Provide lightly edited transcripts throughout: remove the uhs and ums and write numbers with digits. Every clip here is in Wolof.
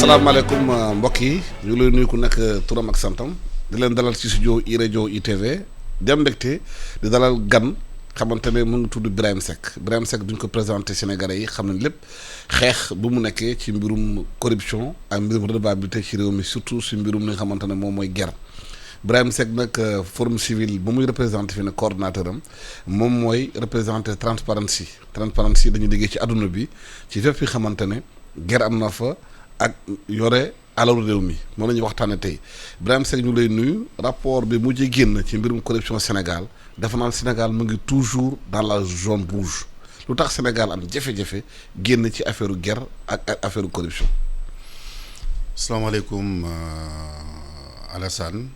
asalaamaaleykum mbokk yi ñu ngi lay nuyu ku nekk turam ak santam di leen dalal ci studio i rajo ITV di am mbégte di dalal gan xamante ne mu ngi tudd Birahim Seck duñ ko présenté Sénégalais yi xam ne lépp xeex bu mu nekkee ci mbirum corruption ak mbirum redevabilité ci réew mi surtout si mbirum li nga xamante ne moom mooy guerre. Birahim Seck nag forum civil ba muy représenté fi ne coordonnateur am moom mooy représenté transparency dañuy liggéey ci àdduna bi ci fépp fi xamante ne guerre am na fa ak yore alalu réew mi moom la ñuy waxtaane tey Birahim Seck ñu lay nuyu. rapport bi mujj génn ci mbirum corruption Sénégal dafa naan Sénégal mu ngi toujours dans la zone rouge lu tax Sénégal am jafe-jafe génn ci affaire guerre ak affaire corruption. asalaamaaleykum Alassane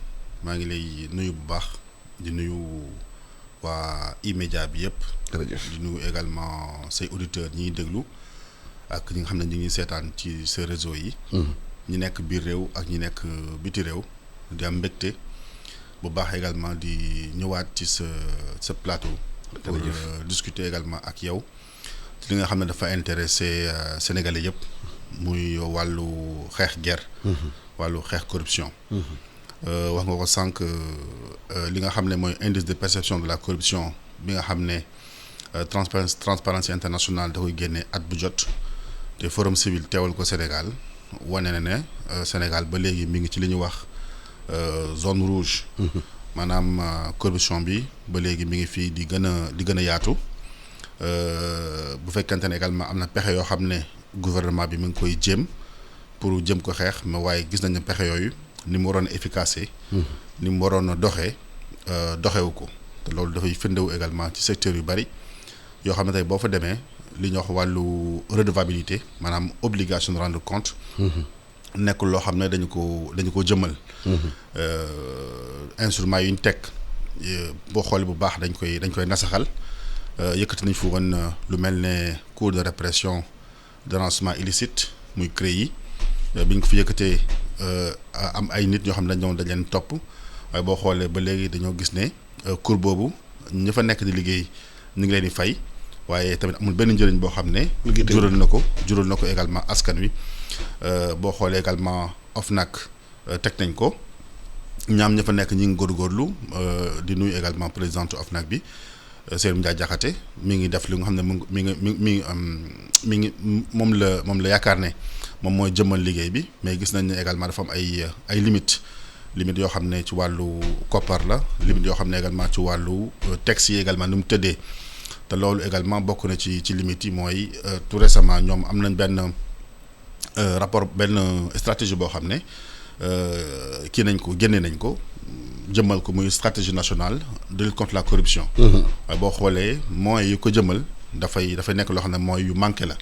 maa ngi lay nuyu bu baax di nuyu waa E-Media bi yëpp. jërëjëf di nuyu également say auditeurs ñiy déglu ak ñi nga xam ne ñu ngi seetaan ci sa réseau yi. ñi nekk biir réew ak ñi nekk biti réew di am mbégte bu baax également di ñëwaat ci sa plateau. pour discuter également ak yow ci li nga xam ne dafa intéressé Sénégalais yëpp muy wàllu xeex guerre. wàllu xeex corruption. wax nga ko sànq li nga xam ne mooy indice de perception de la corruption bi nga xam ne Transparency International da koy génne at bu jot te forum civil teewal ko Sénégal wane na ne Sénégal ba léegi mi ngi ci li ñuy wax zone rouge. maanaam corruption bi ba léegi mi ngi fii di gën a yaatu bu fekkente ne également am na pexe yoo xam ne gouvernement bi mi ngi koy jéem pour jëm ko xeex mais waaye gis nañ ne pexe yooyu ni mu waroon a efficace ni mu waroon a doxewu ko te loolu dafay firndewu également ci secteur yu bari yoo xam ne tey boo fa demee li ñuy wax wàllu redevabilité maanaam obligation de rendre compte. nekkul loo xam ne dañu ko jëmmal. instruments yu ñu teg boo xoolee bu baax dañ koy nasaxal yëkkati nañ fu woon lu mel ne cour de répression de renseignement illicite muy CREI bi ñu ko fi yëkkatee am ay nit ñoo xam ne dañ leen topp waaye boo xoolee ba léegi dañoo gis ne cour boobu ñi fa nekk di liggéey ñu ngi leen di fay waaye tamit amul benn njëriñ boo xam ne. jural na ko également askan wi. boo xoolee également OFNAC teg nañ ko ñaam ña fa nekk ñi ngi góorgóorlu di nuyu également présidente OFNAC bi Seydou Ndiaye Diakhaté mi ngi def li nga xam ne mi ngi moom la yaakaar ne moom mooy jëmmal liggéey bi mais gis nañ ne également dafa am ay limites yoo xam ne ci wàllu koppar la limites yoo xam ne également ci wàllu texte yi également ni mu tëddee te loolu également bokk na ci limites yi mooy tout récemment ñoom am nañ benn rapport benn stratégie boo xam ne génne nañ ko jëmmal ko muy stratégie nationale de lutte contre la corruption. waaye boo xoolee moyens yu ko jëmmal dafay nekk loo xam ne moyens yu manqué la.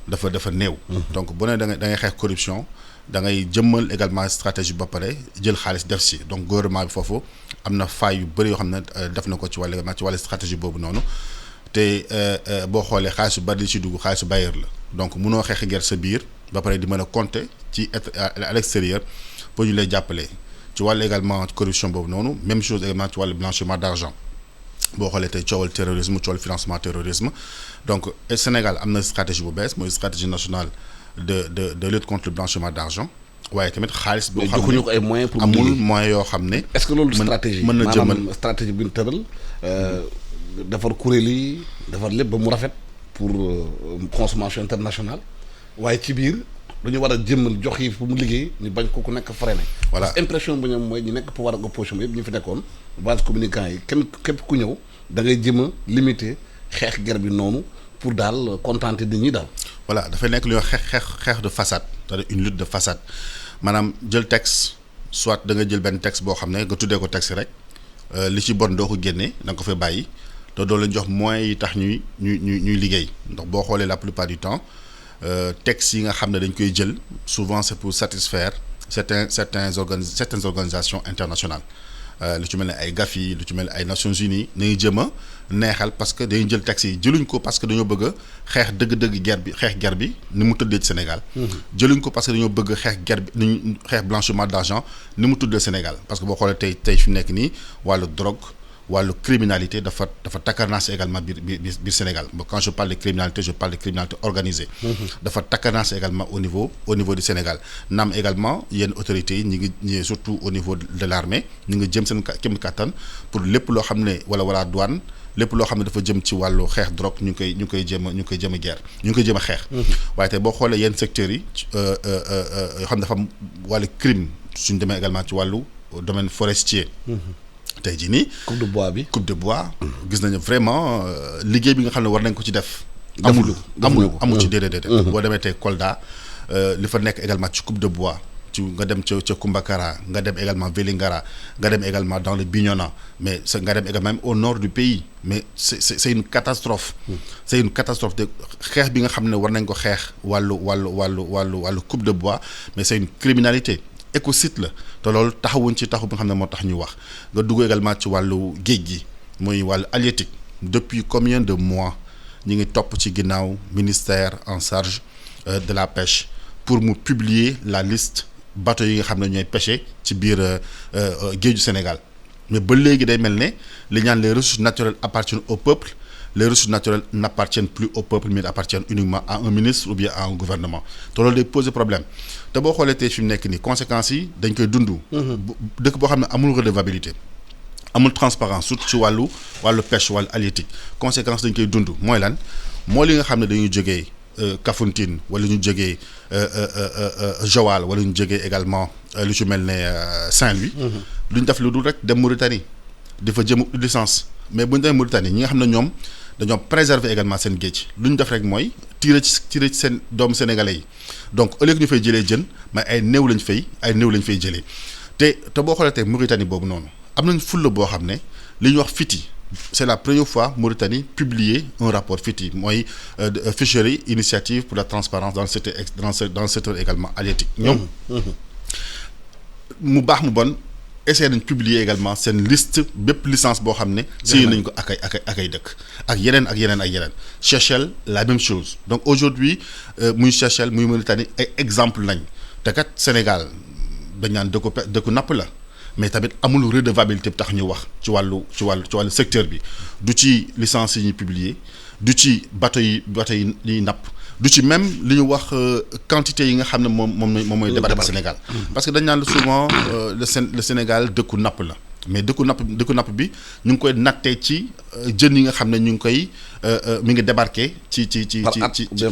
dafa néew. donc bu ne da ngay xeex corruption da ngay jëmmal également stratégie ba pare jël xaalis def si donc gouvernement bi foofu am na failles yu bëri yoo xam ne def na ko ci wàllu stratégie boobu noonu te boo xoolee xaalis yu bëri li ci dugg xaalisu bailleur la donc munoo xeex guerre sa biir. ba pare di mën a compter ci à l'extérieur pour ñu lay jàppale ci wàllu également corruption boobu noonu même chose également ci wàllu blanchiment d'argent boo xoolee tey coowal terrorisme coowal financement terrorisme donc Sénégal am na stratégie bu bees mooy stratégie nationale de lutte contre le blanchiment d'argent waaye tamit xaalis boo xam ne ko ay moyens pour amul moyens yoo xam ne. est-ce que loolu stratégie mën na jëmal stratégie bi ñu tëral defar kuréel yi defar lépp ba mu rafet pour consommation internationale. waaye ci biir dañu war a jëmmal jox yi fu mu liggéey ñu bañ ko ku nekk freiné. voilà parce que impression bu ñoom mooy ñu nekk pouvoir ak opposition yëpp ñu fi nekkoon base communicant yi képp ku ñëw da ngay jëm a limiter xeex guerre bi noonu pour daal contenter nit ñi daal. voilà dafay nekk lu ñuy wax xeex de façade c'est-à-dire une lutte de façade maanaam jël texte soit da nga jël benn texte boo xam ne nga tuddee ko texte rek li ci bon doo ko génnee da nga ko fay bàyyi te doo leen jox moyens yi tax ñuy liggéey ndax boo xoolee la plupart du temps. textes yi nga xam ne dañ koy jël souvent c'est pour satisfaire certaines organisations internationales lu ci mel ne ay Gafi lu ci mel ne ay Nations Unies nañu jëm a neexal parce que dañuy jël textes yi jëluñ ko parce que dañoo bëgg a xeex dëgg-dëgg guerre bi ni mu tëddee ci Sénégal. jëluñ ko parce que dañoo bëgg a xeex guerre bi ni ñu xeex blanchiment d'argent ni mu tuddee Sénégal parce que boo xoolee tey fi mu nekk nii wàllu drogue wàllu criminalité dafa takkarnaase également biir Sénégal quand je parle de criminalité je parle de criminalité organisée. dafa takkarnaase également au niveau du Sénégal naam également yenn autorités yi ñi ngi surtout au niveau de l'armée ñi ngi jëm seen kéem kattan pour lépp loo xam ne wala douane lépp loo xam ne dafa jëm ci wàllu xeex drogue ñu ngi koy jéem a xeex. waaye tey boo xoolee yenn secteurs yi yoo xam ne dafa am wàllu crime suñu demee également ci wàllu domaine forestier. tey jii nii. coupe de bois. gis nañu vraiment liggéey bi nga xam ne war nañ ko ci def. amul ci déedéet. boo demee tey Kolda li fa nekk également ci coupe de bois ci nga dem ca Kumbakara nga dem également Vélingara nga dem également dans le Bignona mais nga dem également même au nord du pays mais c'est une catastrophe. c'est une catastrophe de xeex bi nga xam ne war nañ ko xeex wàllu coupe de bois mais c'est une criminalité. écocide la te loolu taxawuñ ci taxu bi nga xam ne moo tax ñu wax nga dugg également ci wàllu géej gi muy wàllu halieutique depuis combien de mois ñi ngi topp ci ginnaaw ministère en charge de la pêche pour mu publier la liste bateaux yi nga xam ne ñooy pêcher ci biir géeju Sénégal mais ba léegi day mel ne li ñaan les ressources naturelles appartiennent au peuple. Les ressources naturelles n'appartiennent plus au peuple mais appartiennent uniquement à un ministre ou bien à un gouvernement te loolu day poser problème te boo xoolee tey fi mu nekk nii conséquences yi dañ koy dund. dëkk boo xam ne amul redevabilité amul transparence surtout ci wàllu pêche wàllu halieutique conséquences dañ koy dund mooy lan moo li nga xam ne dañuy jógee Kafountine wala ñu jógee Joal wala ñu jógee également lu ci mel ne Saint-Louis. duñ def lu dul rek dem Mauritanie di fa jëm licence mais bu ñu demee Mauritanie ñi nga xam ne ñoom. dañoo préserver également seen géej lu ñu def rek mooy tirer ci seen doomu sénégalais yi donc au lieu que ñu fay jëlee jën mais ay néew lañ fay jëlee te boo xoolee tey Mauritanie boobu noonu am nañ fulla boo xam ne li ñuy wax FITI c'est la première fois Mauritanie publier un rapport FITI mooy Fishery Initiative pour la transparence dans le secteur également halieutique ñoom mu baax mu bon essayé nañ publier également seen liste bépp licence boo xam ne signé nañ ko ak ay dëkk ak yeneen Seychelles la même chose donc aujourd'hui muy Seychelles muy Mauritanie ay exemple lañ te kat Sénégal dañ naan dëkku napp la mais tamit amul redevabilité bi tax ñu wax ci wàllu secteur bi du ci licence yi ñuy publier du ci bateau yi ñuy napp du ci même li ñu wax quantité yi nga xam ne moom mooy débarquer Sénégal parce que dañ naan souvent le Sénégal dëkku napp la mais dëkku napp bi ñu ngi koy nattee ci jën yi nga xam ne ñu ngi koy mi ngi débarquer ci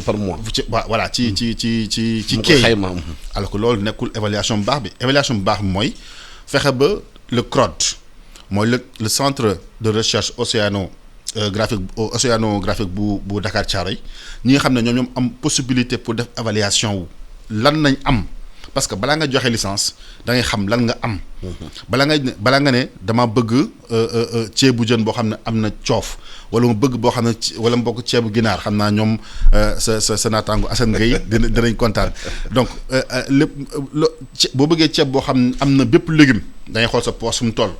par mois voilà ci kay alors que loolu nekkul évaluation bu baax bi mooy fexe ba le CROD mooy le centre de recherche océanographique bu Dakar Thiaroye ñi nga xam ne ñoom am possibilité pour def évaluation wu lan nañ am parce que balaa nga joxe licence da ngay xam lan nga am. balaa nga ne dama bëgg ceebu jën boo xam ne am na coof wala mu bëgg boo xam ne wala mu bokk ceebu ginaar xam naa ñoom sa naataango Assane Gueye dinañ kontaan donc lépp boo bëggee ceeb boo xam ne am na bépp légume da ngay xool sa poche fu mu toll.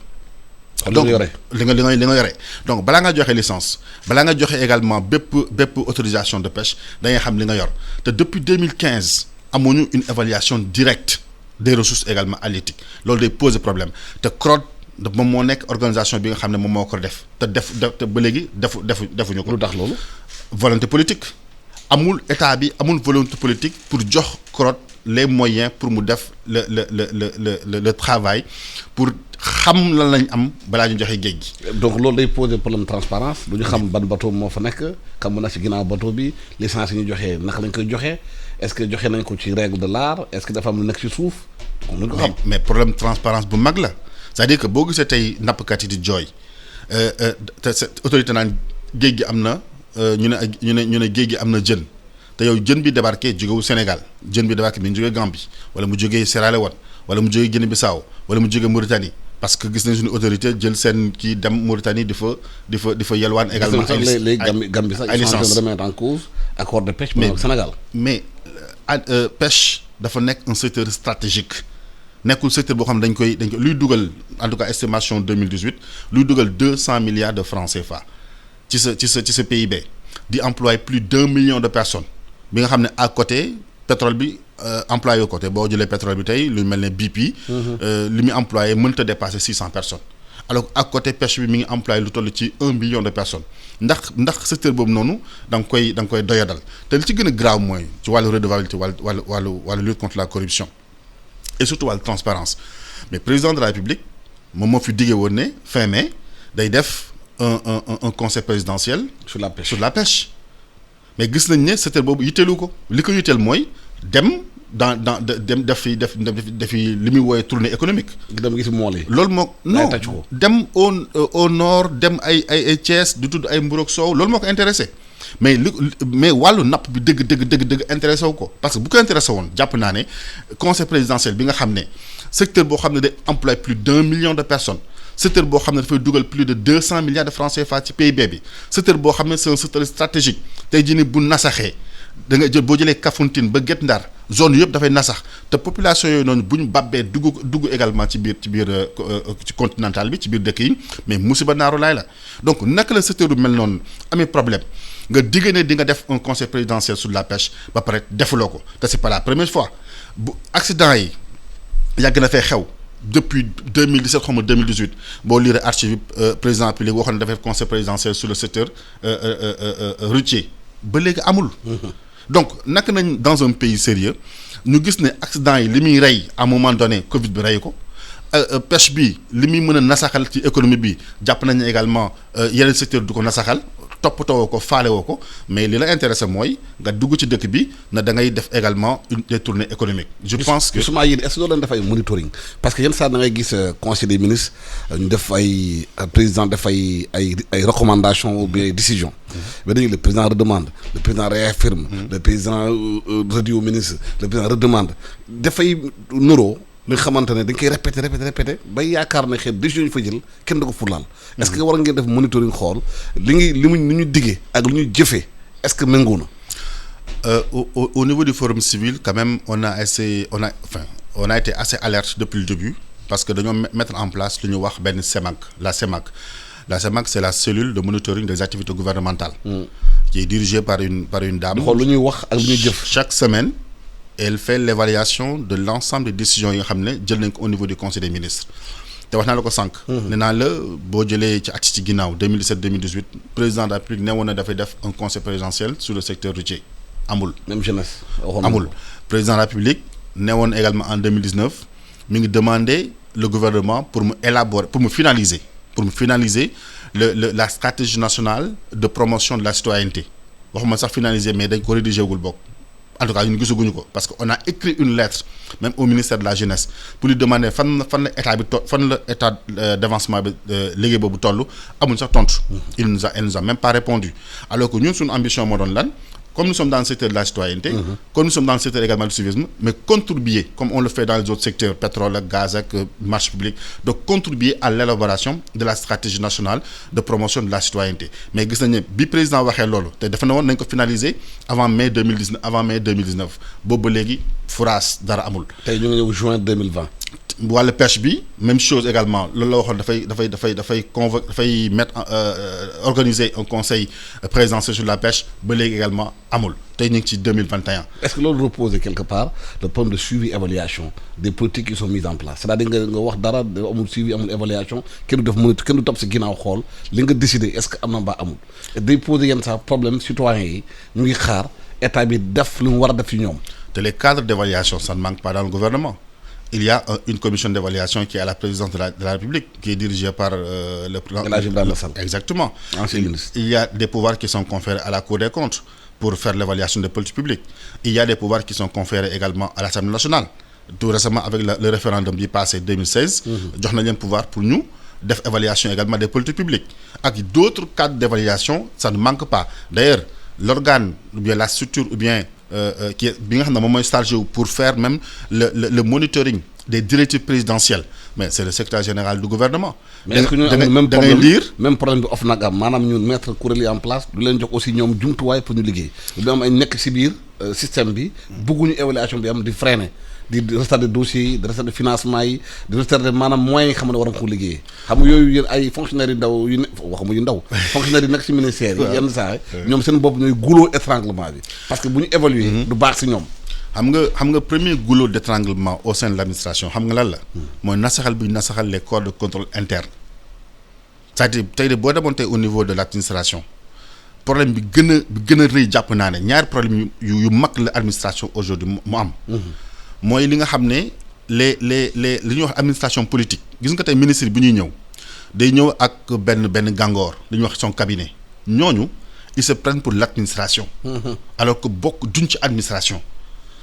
donc li nga yore donc balaa nga joxe licence balaa nga joxe également bépp autorisation de pêche da ngay xam li nga yor te depuis 2015 amuñu une évaluation directe des ressources également halieutiques loolu day poser problème te CROD moom moo nekk organisation bi nga xam ne moom moo ko def te ba léegi defuñu ko. lu tax loolu. volonté politique amul état bi amul volonté politique pour jox CROD les moyens pour mu def le travail pour xam lan lañ am balaa ñu joxe géej gi. donc loolu day poser problème transparence du ñu xam ban bateau moo fa nekk kan mu nekk ci ginnaaw bateau bi licence yi ñu joxe naka lañ koy joxe est-ce que joxe nañ ko ci règle de l'art est-ce que dafa am lu nekk ci suuf. ñu ko xam mais problème transparence bu mag la c'est-à-dire que boo gisee tey nappkat yi di jooy te autorité naan géej gi am na ñu ne géej gi am na jën. te yow jën bi débarqué jógewul Sénégal jën bi débarqué mi ngi jógee Gambie wala mu jógee Sierra Leone wala mu jógee Guinée-Bissau wala mu jógee Mauritanie parce que gis nañ suñu autorité jël seen kii dem Mauritanie di fa yelwaan également ay Gambie sax ils sont en train de remettre en cause accord de pêche avec Sénégal mais pêche dafa nekk un secteur stratégique nekkul secteur boo xam ne dañ koy luy dugal en tout cas estimation 2018 luy dugal 200 milliards de francs CFA ci sa PIB di employer plus d'1 million de personnes bi nga xam ne à côté pétrole bi employé côté boo jëlee pétrole bi tey lu mel ne BP li muy employé mënta dépasser 600 personnes alors à côté pêche bi mi ngi employé lu toll ci 1 million de personnes ndax secteur boobu noonu da nga koy doyadal te li ci gën a grave mooy ci wàllu redevabilité wàllu lutte contre la corruption et surtout wàllu transparence mais président de la République moom moo fi diggee woon ne fin mai day def un conseil présidentiel sur la pêche mais gis nañ ne secteur boobu yitteelu ko li ko yitteel mooy dem def li muy wooyee tournée économique. dem gis mool yi. loolu moo non dem au nord dem ay Thiès di tudd ay mburoog soow loolu moo ko intéressé mais wàllu napp bi dëgg intéressé wu ko parce que bu ko intéressé woon jàpp naa ne conseil présidentiel bi nga xam ne secteur boo xam ne day employé plus d'1 million de personnes secteur boo xam ne dafay dugal plus de 200 milliards de francs CFA ci PIB bi secteur boo xam ne c'est un secteur stratégique tey jii nii bu nasaxee da nga jël boo jëlee Kafountine ba Guet Ndar zone yëpp dafay nasax te population yooyu noonu bu ñu bàbbee dugg également ci continental bi ci biir dëkk yi mais musiba naaru laay la donc naka la secteur bu mel noonu amee problème nga digg ne di nga def un conseil présidentiel sur la pêche ba pare defuloo ko te c'est pas la première fois bu accident yi yàgg na fee xew depuis 2017 xaw ma 2018 boo lire archive président République waxoon na dafay conseil présidentiel sur le secteur routier ba léegi amul. Donc naka nañ dans un pays sérieux ñu gis ne accident yi li muy rey à un moment donné Covid bi rey ko pêche bi li muy mën a nasaxal ci économie bi jàpp nañ ne également yeneen secteur du ko nasaxal toppatoo ko faale woo ko mais li la intéressé mooy nga dugg ci dëkk bi na da ngay def également des tournées économiques. Je pense que justement yéen est-ce que doo leen def ay monitoring parce que yenn saa da ngay gis conseil des ministres ñu def ay président def ay recommandations ou bien ay décisions. mais dañuy le président redemande le président réaffirme. le président redit au ministre le président redemande dafay nuroo. li nga xamante ne dañ koy répété ba yaakaar ne xëy décision ñu fa jël kenn da ko fulaal. est-ce que war ngeen def monitoring xool li ñu diggee ak li ñu jëfee est-ce que méngoo na. Au niveau du forum civil quand même on a été assez alerte depuis le début parce que dañoo mettre en place lu ñu wax benn CEMAC la CEMAC c'est la cellule de monitoring des activités gouvernementales. qui est dirigée par une dame. xool lu ñuy wax ak lu ñuy jëf chaque semaine. Elle fait l'évaluation de l'ensemble des décisions yi nga xam ne jël nañ ko au niveau du conseil des ministres te wax naa la ko sànq. nee naa la boo jëlee ci at ci ginnaaw 2017 2018 président de la République ne woon na dafay def un conseil présidentiel sur le secteur routier amul. même jeunesse. amul président de la République ne woon également en 2019 mi ngi demander le gouvernement pour mu élaborer pour mu finaliser la stratégie nationale de promotion de la citoyenneté waxuma sax finaliser mais dañ ko rédiger wul bokk. En tout cas ñun gisaguñu ko parce que on a écrit une lettre même au ministère de la jeunesse pour lui demander fan la état d'avancement bi liggéey boobu toll amuñ sax tontu. elle nous a même pas répondu alors que ñun suñu ambition moo doon lan comme nous sommes dans le secteur de la citoyenneté. comme nous sommes dans le secteur également du civisme mais contribuer comme on le fait dans les autres secteurs pétrole ak gaz ak marché public donc contribuer à l'élaboration de la stratégie nationale de promotion de la citoyenneté mais gis nañ ne bi président waxee loolu te dafa ne woon nañ ko finaliser avant mai 2019 boobu ba léegi fouraas dara amul. tey ñu ngi ñëw juin 2020. wàllu pêche bi même chose également loolu la waxoon dafay mettre organiser un conseil présidentiel sur la pêche ba léegi également amul tey ñu ngi ci 2021. est-ce que loolu repose quelque part le problème de suivi évaluation des politiques qui sont mises en place c'est-à-dire nga wax dara amul suivi amul évaluation kenn du def moniteur kenn du topp si ginnaaw xool li nga décider est-ce que am na mbaa amul day poser yenn saa problème citoyens yi ñu ngi xaar état bi def lu mu war a def ci ñoom. te les cadres d'évaluation ça ne manque pas dans le gouvernement. Il y a une commission d'évaluation qui est à la présidence de la République, qui est dirigée par le président. Exactement. Il y a des pouvoirs qui sont conférés à la Cour des comptes pour faire l'évaluation des politiques publiques. Il y a des pouvoirs qui sont conférés également à l'Assemblée nationale. Tout récemment, avec le référendum qui est passé 2016, jox nañ leen pouvoir pour nous def évaluation également des politiques publiques. Avec d'autres cadres d'évaluation, ça ne manque pas. D'ailleurs, l'organe, ou bien la structure, ou bien qui est bi nga xam ne moom mooy chargé pour faire même le monitoring des directives présidentielles mais c'est le secrétaire général du gouvernement. mais est-ce que ñu amul même problème bi OFNAC am maanaam ñun mettre kuréel yi en place du leen jox aussi ñoom jumtuwaay pour ñu liggéey du am ay nekk ci biir système bi bëgguñu évaluation bi am di freiner di retarder dossiers yi di retarder financement yi di retarder maanaam moyens yi xam ne war nga ko liggéeyee xam nga yooyu yéen ay fonctionnaires yu ndaw yu ne waxuma yu ndaw fonctionnaires yi nekk ci ministère yi yenn saa ñoom seen bopp ñooy goulot étranglement bi parce que bu ñu évaluer du baax ci ñoom. xam nga premier goulot d'étranglement au sein de l'administration xam nga lan la mooy nasaxal bi nasaxal les corps de contrôle interne c'est-à-dire tey de boo demoon tey au niveau de l'administration problème bi gën a rëy jàpp naa ne ñaari problème yu mag la administration aujourd'hui mu am. mooy li nga xam ne les li ñuy wax administration politique gis nga tey ministre bi ñuy ñëw day ñëw ak benn gàngoor li ñuy wax son cabinet ñooñu ils se prennent pour l'administration. alors que bokk duñ ci administration.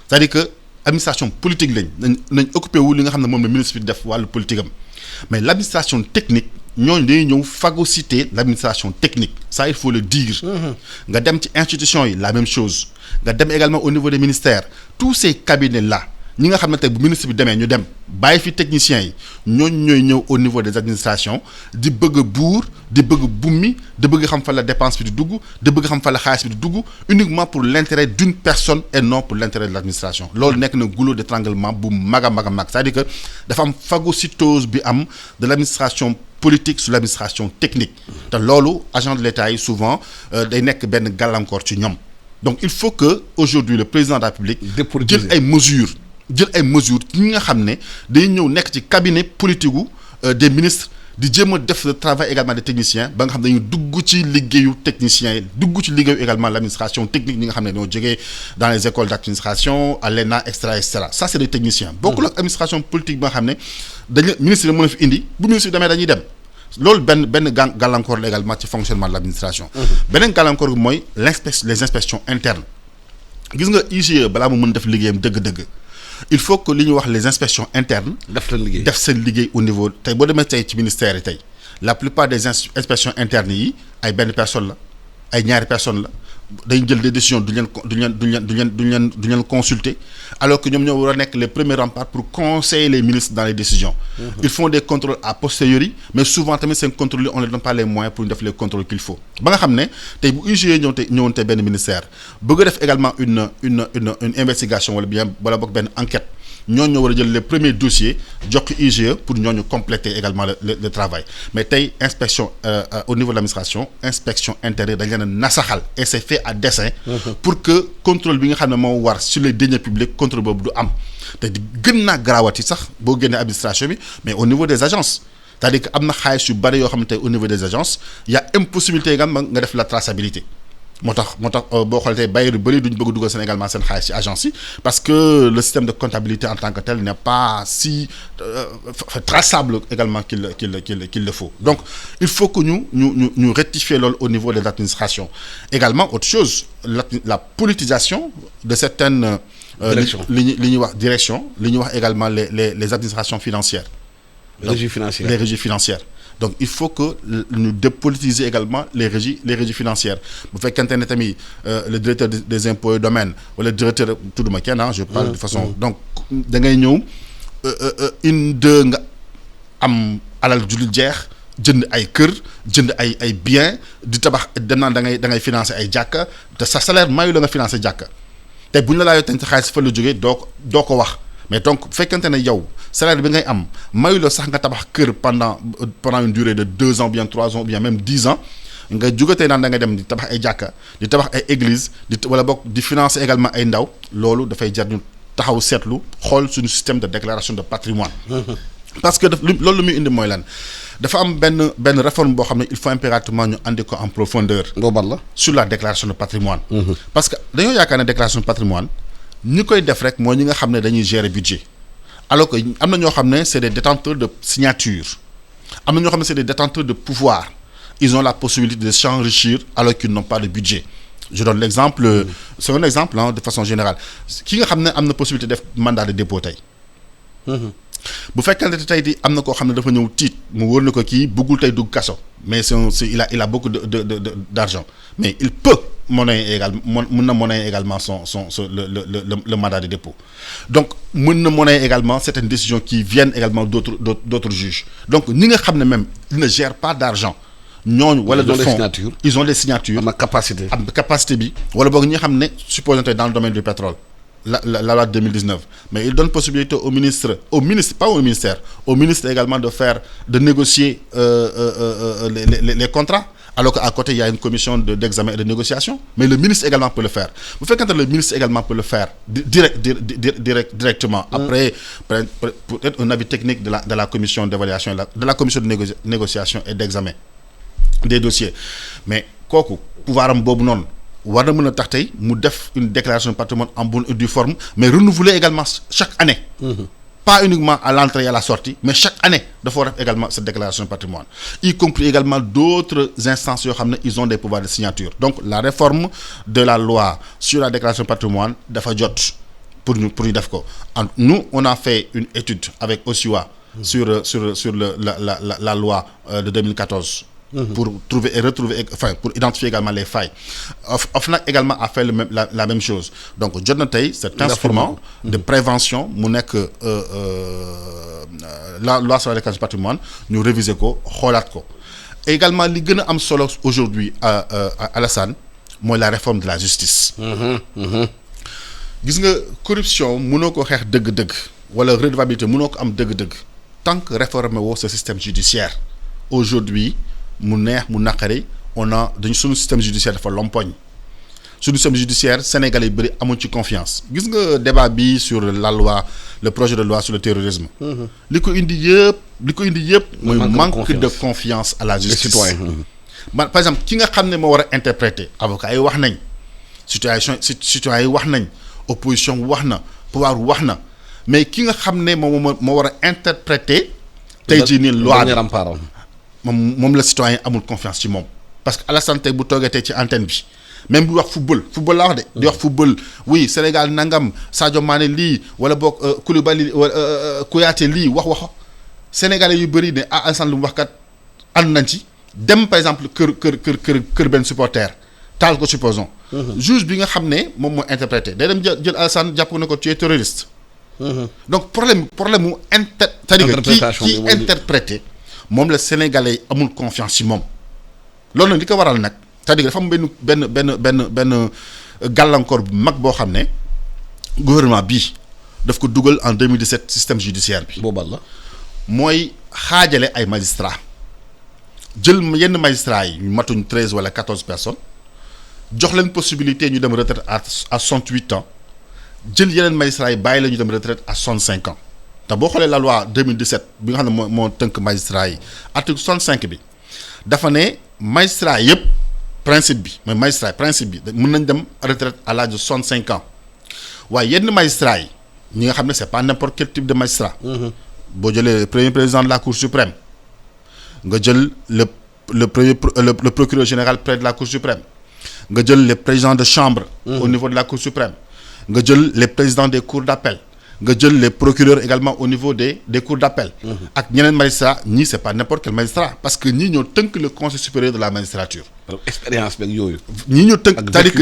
c'est-à-dire que administration politique nañ occupé wu li nga xam ne moom la ministre bi def wàllu politique am mais l'administration technique ñooñu dañuy ñëw phagocyter l'administration technique ça il faut le dire. nga dem ci institution yi la même chose nga dem également au niveau des ministères tous ces cabinets là ñi nga xam ne tey bu ministre bi demee ñu dem bàyyi fi techniciens yi ñooñu ñooy ñëw au niveau des administrations di bëgg a buur di bëgg bummi di bëgg xam fa la dépense bi di dugg di bëgg xam fa la xaalis bi di dugg uniquement pour l'intérêt d'une personne et non pour l'intérêt de l'administration loolu nekk na goulot d'étranglement bu mag a mag c'est-à-dire que dafa am phagocytose bi am de l'administration politique sur l'administration technique te loolu agent de l'État yi souvent day nekk benn gàllankoor ci ñoom donc il faut que aujourd'hui le président de la République jël ay mesures ñi nga xam ne day ñëw nekk ci cabinet politique gu des ministres di jéem a def le travail également des techniciens ba nga xam ne dañuy dugg ci liggéeyu techniciens yi dugg ci liggéeyu également l'administration technique ñi nga xam ne ñoo jógee dans les écoles d'administration à l'ENA et cetera ça c'est des techniciens bokkul ak administration politique ba nga xam ne dañu ministre yi mën a fi indi bu ministre bi demee dañuy dem loolu benn gàllankoor la également ci fonctionnement de l'administration beneen gàllankoor bi mooy les inspections internes gis nga IGE balaa mu mën def liggéeyam dëgg-dëgg il faut que li ñuy wax les inspections internes def seen liggéey au niveau tey boo demee tey ci ministère yi tey la plupart des inspections internes yi ay benn personne la ay ñaari personne la dañ jël des décisions duñ leen consulter alors que ñoom ñoo war a nekk les premiers remparts pour conseiller les ministres dans les décisions. Ils font des contrôles a posteriori mais souvent tamit seen contrôles yi on ne donne pas les moyens pour ñu def les contrôles qu'il faut ba nga xam ne tey bu IGE ñëwoon tey benn ministère bëgg a def également une investigation wala boog benn enquête ñooñu ñoo war a jël les premiers dossiers jox ko IGE pour ñooñu compléter également le travail mais tey inspection au niveau de l'administration inspection intérieure dañ leen a nasaxal et c'est fait à dessein pour que contrôle bi nga xam ne moo war sur les deniers publics contrôle boobu du am te di gën naa garaawati sax boo génnee administration bi mais au niveau des agences c'est-à-dire que am na xaalis yu bari yoo xam ne tey au niveau des agences il y a impossibilité également nga def la traçabilité moo tax boo xoolee tey bailleurs yu bëri duñ bëgg dugal seen également seen xaalis ci agence yi parce que le système de comptabilité en tant que tel n'est pas si traçable également qu'il le faut donc il faut que ñu rectifier loolu au niveau de l'administration également autre chose la politisation de certaines li ñuy wax direction li ñuy wax également les administrations financières les régies financières donc il faut que ñu dépolitiser également les régies financières bu fekkente ne tamit le directeur des impôts et domaines wala directeur tudduma kenn je parle de façon donc da ngay ñëw nga am alal ju dul jeex jënd ay kër jënd ay biens di tabax dem naan da ngay financer ay jàkka te sa salaire mayu la nga financer jàkka te bu ñu la laajoo tamit xaalis fa la jógee doo ko wax mais donc fekkente ne yow salaire bi ngay am mayu la sax nga tabax kër pendant une durée de 2 ans ou bien 3 ans ou bien même 10 ans nga jugatee naan da nga dem di tabax ay jàkka di tabax ay églises wala boog di financer également ay ndaw loolu dafay jar ñu taxaw seetlu xool suñu système de déclaration de patrimoine parce que loolu lu muy indi mooy lan dafa am benn réforme boo xam ne il faut impérativement ñu andi ko en profondeur sur la déclaration de patrimoine parce que dañoo yaakaar ne déclaration de patrimoine ñi koy def rek mooy ñi nga xam ne dañuy gérer budget alors que am na ñoo xam ne c'est des détenteurs de signature am na ñoo xam ne c'est des détenteurs de pouvoir ils ont la possibilité de s'enrichir alors qu'ils n'ont pas de budget je donne l'exemple c'est un exemple de façon générale ki nga xam ne am na possibilité def mandat de dépôt tey bu fekkente ne tey di am na koo xam ne dafa ñëw tiit mu wóor na ko kii bëggul tey dugg kaso mais il a beaucoup d'argent mais il peut monnayer également mën na monnayer également le mandat de dépôt donc mën na monnayer également certaines décisions qui viennent également d'autres juges donc ñi nga xam ne même ils ne gèrent pas d'argent ñooñu wala de fonds ils ont les signatures am capacité bi wala boog ñi nga xam ne supposons dans le domaine du pétrole la loi 2019 mais il donne possibilité au ministre pas au ministère au ministre également de négocier les contrats alors qu'à côté il y a une commission d'examen et de négociation mais le ministre également peut le faire bu fekkente le ministre également peut le faire directement après peut-être un avis technique de la commission d'évaluation de la commission de négociation et d'examen des dossiers mais kooku pouvoir am boobu noonu war na mën a tax tey mu def une déclaration de patrimoine en bonne et due forme mais renouveler également chaque année. Pas uniquement à l'entrée et à la sortie mais chaque année dafa war a def également cette déclaration de patrimoine y compris également d'autres instances yoo xam ne ils ont des pouvoirs de signature donc la réforme de la loi sur la déclaration de patrimoine dafa jot pour ñu def ko nous on a fait une étude avec OSIWA sur la loi de 2014 pour trouver et retrouver enfin pour identifier également les failles. OFNAC également a fait la même chose donc jot na tey cet instrument de prévention mu nekk la loi sur la déclaration de patrimoine ñu réviser ko xoolaat ko et également li gën a am solo aujourd'hui Alassane mooy la réforme de la justice. Gis nga corruption mënoo ko xeex dëgg-dëgg wala redevabilité mënoo ko am dëgg-dëgg tant que réformer woo ce système judiciaire aujourd'hui mu neex mu naqari on a dañu suñu système judiciaire dafa lompoñ suñu système judiciaire sénégalais yi bëri amuñ ci confiance gis nga débat bi sur la loi le projet de loi sur le terrorisme li ko indi yëpp mooy manque de confiance à la justice par exemple ki nga xam ne moo war a interpréter avocat yi wax nañ citoyen yi wax nañ opposition wax na pouvoir wax na mais ki nga xam ne moo war a interpréter tey jii nii loi moom la citoyen amul confiance ci moom parce que Alassane tey bu toogee tey ci antenne bi même bu wax football la wax de di wax football oui Sénégal nangam Sadio Mané lii wala boog Koulibaly wala Kouyaté lii wax sénégalais yu bëri ne Alassane lu mu wax kat ànd nañ ci dem par exemple kër benn supporter taal ko supposons juge bi nga xam ne moom moo interprété day dem jël Alassane jàpp na ko tu es terroriste donc problème mu c'est-à-dire kii interprété moom la sénégalais yi amul confiance ci moom loolu nag li ko waral nag c'est-à-dire dafa am benn gàllankoor bu mag boo xam ne gouvernement bii daf ko dugal en 2017 système judiciaire bi. boobal la mooy xaajale ay magistrats jël yenn magistrats yi ñu matuñ 13 wala 14 personnes jox leen possibilité ñu dem retraite à 68 ans jël yeneen magistrats yi bàyyi la ñu dem retraite à 65 ans. te boo xoolee la loi 2017 bi nga xam ne moo tënk magistrat yi article 65 bi dafa ne magistrat yëpp principe bi mën nañ dem retraite à l'âge de 65 ans waaye yenn magistrat yi ñi nga xam ne c'est pas n'importe quel type de magistrat boo jëlee le premier président de la Cour suprême nga jël le procureur général près de la Cour suprême nga jël les présidents de chambre au niveau de la Cour suprême nga jël les présidents des cours d'appel nga jël les procureurs également au niveau des cours d'appel ak ñeneen magistrat ñii c'est pas n'importe quel magistrat parce que ñii ñoo tënk le conseil supérieur de la magistrature expérience beeg yooyu ñii ñoo tënk c'est-à-dire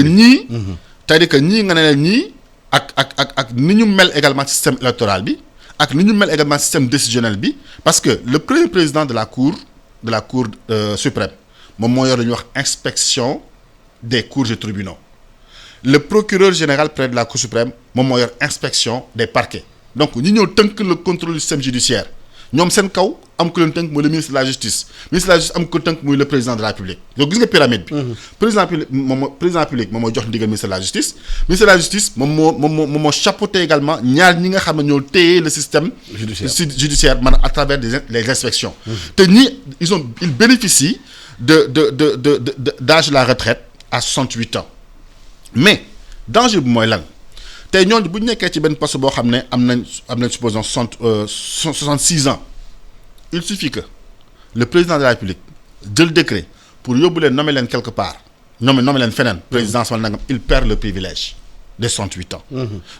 que ñii nga ne leen ñii ak ni ñu mel également système électoral bi ak ni ñu mel également système décisionnel bi parce que le premier président de la cour suprême moom moo yor la ñuy wax inspection des cours et tribunaux le procureur général près de la Cour suprême moom moo yor inspection des parquets donc ñi ñëw tënk le contrôle du système judiciaire ñoom seen kaw am ku leen tënk mooy le ministre de la justice am ku tënk muy le président de la République donc gis nga pyramide bi président République moom moo jox ndigal ministre de la justice moom moo chapeauté également ñaar ñi nga xam ne ñoo téye le système judiciaire maanaam à travers les inspections te ñii ils bénéficient d'âge de la retraite à 68 ans mais danger bi mooy lan tey ñooñu bu ñu nekkee ci benn poste boo xam ne am nañ supposons 66 ans il suffit que le président de la République jël décret pour yóbbu leen nommer leen quelque part nommer leen feneen présidence wala nangam il perd le privilège des 68 ans.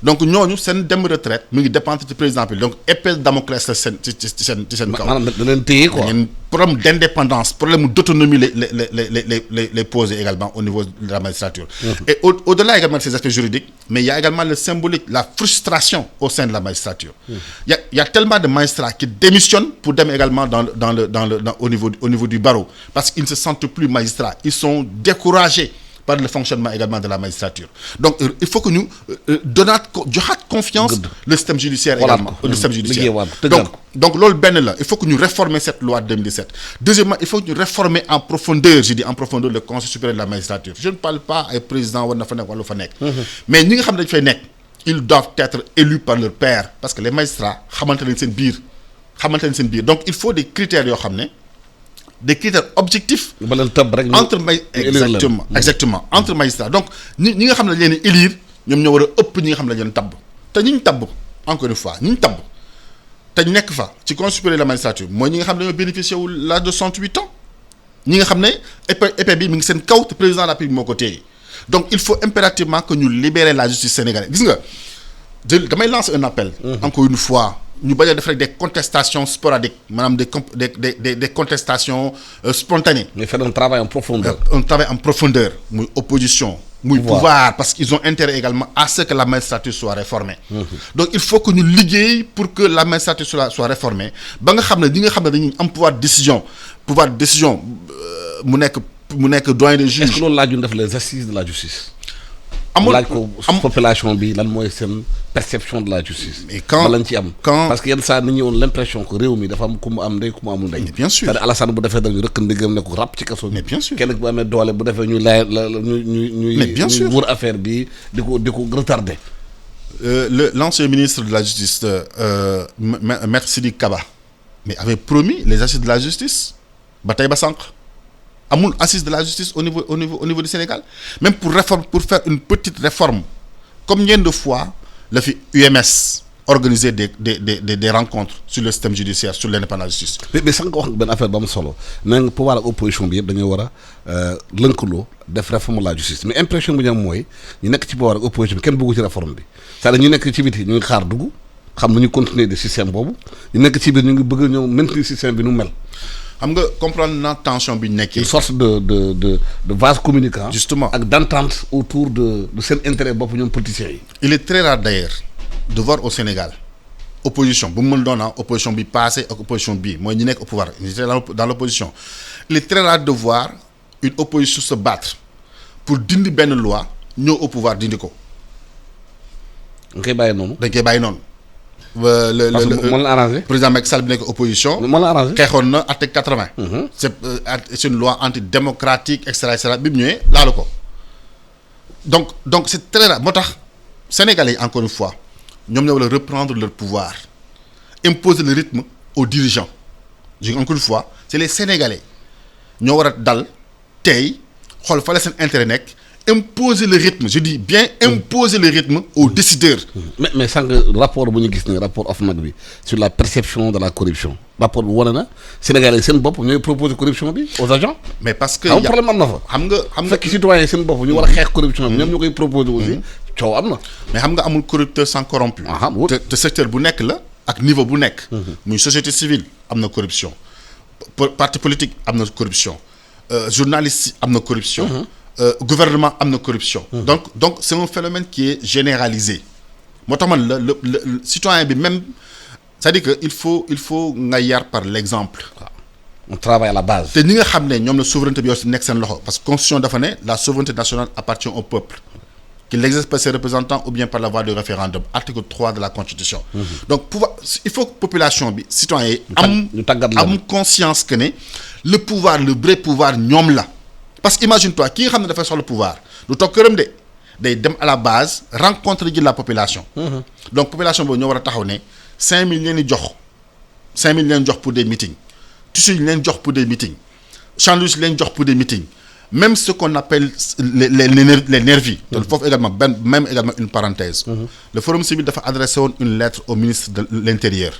donc ñooñu seen dem retraite mu ngi dépendre ci président bi donc épée de Damoclès la seen ci seen kaw. maanaam da leen téye quoi. problème d'indépendance problème d'autonomie les poser également au niveau de la magistrature. Et au-delà également de ces aspects juridiques mais il y a également le symbolique la frustration au sein de la magistrature. Il y a tellement de magistrats qui démissionnent pour dem également au niveau du barreau parce qu'ils ne se sentent plus magistrats ils sont découragés par le fonctionnement également de la magistrature donc il faut que ñu joxaat confiance le système judiciaire également le système judiciaire donc loolu benn la il faut que ñu réformer cette loi de 2017 deuxièmement il faut que ñu réformer en profondeur je dis en profondeur le conseil supérieur de la magistrature je ne parle pas ay président war na fa nekk wala fa nekk mais ñi nga xam ne dañu fay nekk ils doivent être élus par leur pairs parce que les magistrats xamante nañ seen biir donc il faut des critères yoo xam ne des critères objectifs ba leen tëb rek entre exactement entre magistrats. Donc ñi nga xam ne leen di élire ñoom ñoo war a ëpp ñi nga xam ne leen tabb te ñi ñu tabb encore une fois ñi ñu tabb te ñu nekk fa ci conseil supérieur de la magistrature mooy ñi nga xam ne dañoo bénéficié wu l'âge de 68 ans ñi nga xam ne épée bi mi ngi seen kaw te président de la République moo ko téye. Donc il faut impérativement que ñu libérer la justice sénégalaise gis nga damay lancer un appel. Encore une fois ñu bañ a def rek des contestations sporadiques maanaam des contestations spontanées. mais faire un travail en profondeur. Un travail en profondeur muy opposition. muy pouvoir parce qu'ils ont intérêt également à ce que la magistrature soit réformée. Donc il faut que ñu liggéey pour que la magistrature soit réformée ba nga xam ne ñi nga xam ne dañuy am pouvoir de décision mu nekk doyen des juges. est-ce que loolu laaj ñu def les assises de la justice. amul laaj ko population bi lan mooy seen perception de la justice. mais quand lañ ci am. parce que yenn saa nit ñi woon l'impression que réew mi dafa am ku mu am ndey ku mu amul ndey. mais bien sûr c'est-à-dire Alassane bu defee dañu rëkk ndigam ne ko ràpp ci kaso bi. mais bien sûr kenn bu amee doole bu defee ñuy laaj ñuy mais bien sûr wër affaire bi di ko retarder. L'ancien ministre de la justice maître Sidiki Kaba mais avait promis les assises de la justice ba tey ba sànq. amul assise de la justice au niveau du Sénégal même pour faire une petite réforme combien de fois la fi UMS organiser des rencontres sur le système judiciaire sur l'indépendance de la justice. mais sànq wax nga benn affaire ba mu solo nee nga pouvoir ak opposition bi yëpp dañoo war a lëkkaloo def réforme de la justice mais impression bu ñu am mooy ñu nekk ci pouvoir ak opposition bi kenn bëggu ci réforme bi c'est-à-dire ñu nekk ci biti ñu ngi xaar dugg xam nañu continuer de système boobu ñu nekk ci biir ñu ngi bëgg ñëw maintenir système bi nu mel. xam nga comprendre na tension bi ñu nekkee. une sorte de vase communicant. justement ak d'entente autour de seen intérêt bopp ñoom politiciens yi. il est très rare d'ailleurs de voir au Sénégal opposition bu mu mën doon opposition bi passé ak opposition bii mooy ñi nekk au pouvoir ñi dans l'opposition il est très rare de voir une opposition se battre pour dindi benn loi ñëw au pouvoir dindi ko. dañ koy bàyyi noonu. dañ koy bàyyi noonu. parce que moo la arrangé. président Macky Sall bi nekk opposition. moo la arrangé xeexoon na article 80. c'est une loi antidémocratique et cetera bi mu ñëwee laalu ko donc c'est très rare moo tax sénégalais yi encore une fois ñoom ñoo war a reprendre leur pouvoir imposer le rythme aux dirigeants je dis encore une fois c'est les sénégalais ñoo war a dal tey xool fa la seen intérêt nekk. imposer le rythme je dis bien imposer le rythme aux décideurs. mais sànq rapport bu ñu gis ne rapport OFNAC bi sur la perception de la corruption rapport bi wane na Sénégalais seen bopp ñooy proposer corruption bi aux agents. mais parce que problème am na fa. xam nga fekk citoyen seen bopp ñu war a xeex corruption bi ñoom ñu koy proposer aussi coow am na. mais xam nga amul corrupteur sans corrompu. te secteur bu nekk la ak niveau bu nekk. muy société civile am na corruption parti politique am na corruption journaliste am na corruption. Gouvernement am na corruption. Donc c'est un phénomène qui est généralisé moo tax man le citoyen bi même c'est-à-dire que il faut nga yar par l'exemple. on travaille à la base. te ñi nga xam ne ñoom la souveraineté bi aussi nekk seen loxo parce que constitution dafa ne la souveraineté nationale appartient au peuple qu'il l'exerce par ses représentants ou bien par la voie de référendum article 3 de la constitution. Donc il faut que population bi citoyen yi am conscience que ne le pouvoir le vrai pouvoir ñoom la. parce que imagine-toi ki nga xam ne dafay soxla pouvoir du toog këram de day dem à la base rencontre ji la population. Donc population boobu ñoo war a taxaw ne 5000 leen di jox 5000 leen jox pour des meetings tissus yi leen jox pour des meetings sandwich leen jox pour des meetings même ce qu'on appelle les nervis. te foofu également même également une parenthèse. Le Forum civil dafa adressé woon une lettre au ministre de l'Intérieur.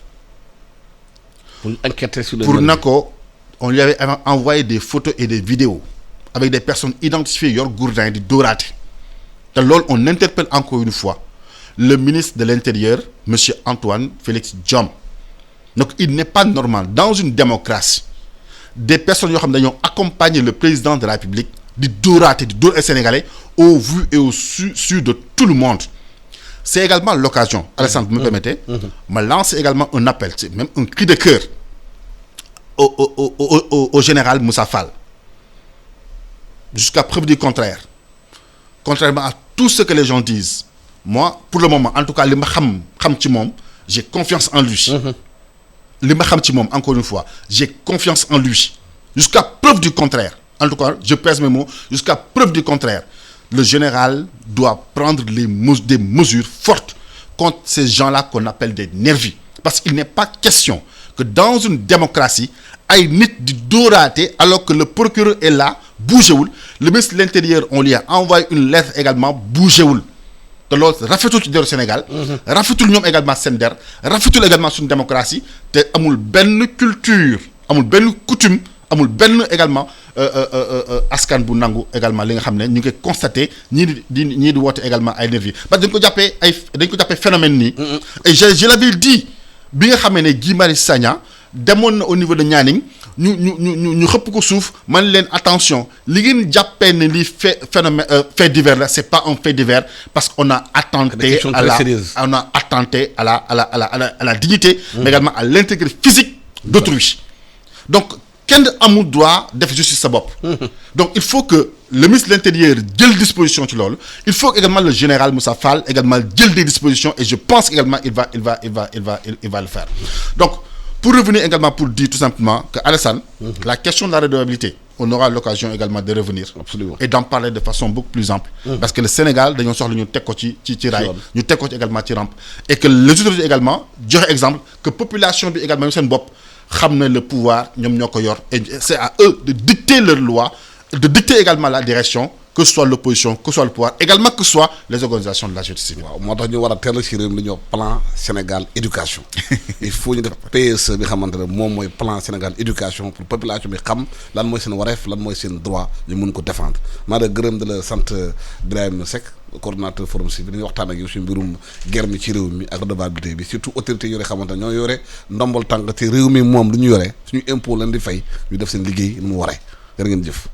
pour enquêter sur pour na ko on lui avait envoyé des photos et des vidéos. avec des personnes identifiées yor gourdin di dóoraate te loolu on interpelle encore une fois le ministre de l'Intérieur monsieur Antoine Félix Diome donc il n'est pas normal dans une démocratie des personnes yoo xam ne dañoo accompagner le président de la République di dóoraate di dóor ay Sénégalais au vu et au su de tout le monde c'est également l'occasion Alassane vous me permettez ma lance également un appel c'est même un cri de cœur au général Moussa Fall jusqu'à preuve du contraire contrairement à tout ce que les gens disent moi pour le moment en tout cas li ma xam ci moom j'ai confiance en lui li ma xam ci moom encore une fois j'ai confiance en lui jusqu'à preuve du contraire en tout cas je pèse mes mots jusqu'à preuve du contraire le général doit prendre des mesures fortes contre ces gens-là qu'on appelle des nervis parce qu'il n'est pas question que dans une démocratie ay nit di dóoraate alors que le procureur est là bougéwul le ministre de l'Intérieur on lui a envoyé une lettre également bougéwul te loolu rafetul ci deru Sénégal rafetul ñoom également seen der rafetul également suñu démocratie te amul benn culture amul benn coutume amul benn également askan bu nangu également li nga xam ne ñu ngi constaté ñii di woote également ay nervis parce que dañ ko jàppee phénomène nii et je l'avais dit bi nga xamee ne Guy Marius Sagna demoon na au niveau de Nianing ñu xëpp ko suuf man leen attention li ngeen jàppee ne li fait divers la c'est pas un fait divers parce qu'on a attenté à la dignité mais également à l'intégrité physique d'autrui donc kenn amul droit def justice sa bopp donc il faut que le ministre de l'Intérieur jël disposition ci loolu il faut également le général Moussa Fall également jël des dispositions et je pense également il va le faire donc pour revenir également pour dire tout simplement que Alassane la question de la redevabilité on aura l'occasion également de revenir absolument et d'en parler de façon beaucoup plus ample parce que le Sénégal dañoo soxla ñu teg ko ci raay ñu teg ko ci également ci rampe et que les autorités également joxe exemple que population bi également seen bopp xam na le pouvoir ñoom ñoo ko yor et c'est à eux de dicter leur loi de dicter également la direction que ce soit l'opposition que ce soit le pouvoir également que ce soit les organisations de la société civile. waaw moo tax ñu war a teel ci réew mi li ñuy wax plan Sénégal éducation il faut ñu def PSE bi xamante ne moom mooy plan Sénégal éducation pour population bi xam lan mooy seen wareef lan mooy seen droit ñu mun ko défendre maa da gërëm de la sant Birahim Seck coordonnateur forum civil dañuy waxtaan ak yow si mbirum guerre mi ci réew mi ak redevabilité bi surtout autorité yore xamante ne ñoo yore ndombol tànk te réew mi moom lu ñu yore suñu impôt leen di fay ñu def seen liggéey nu mu waree jërë ngeen jëf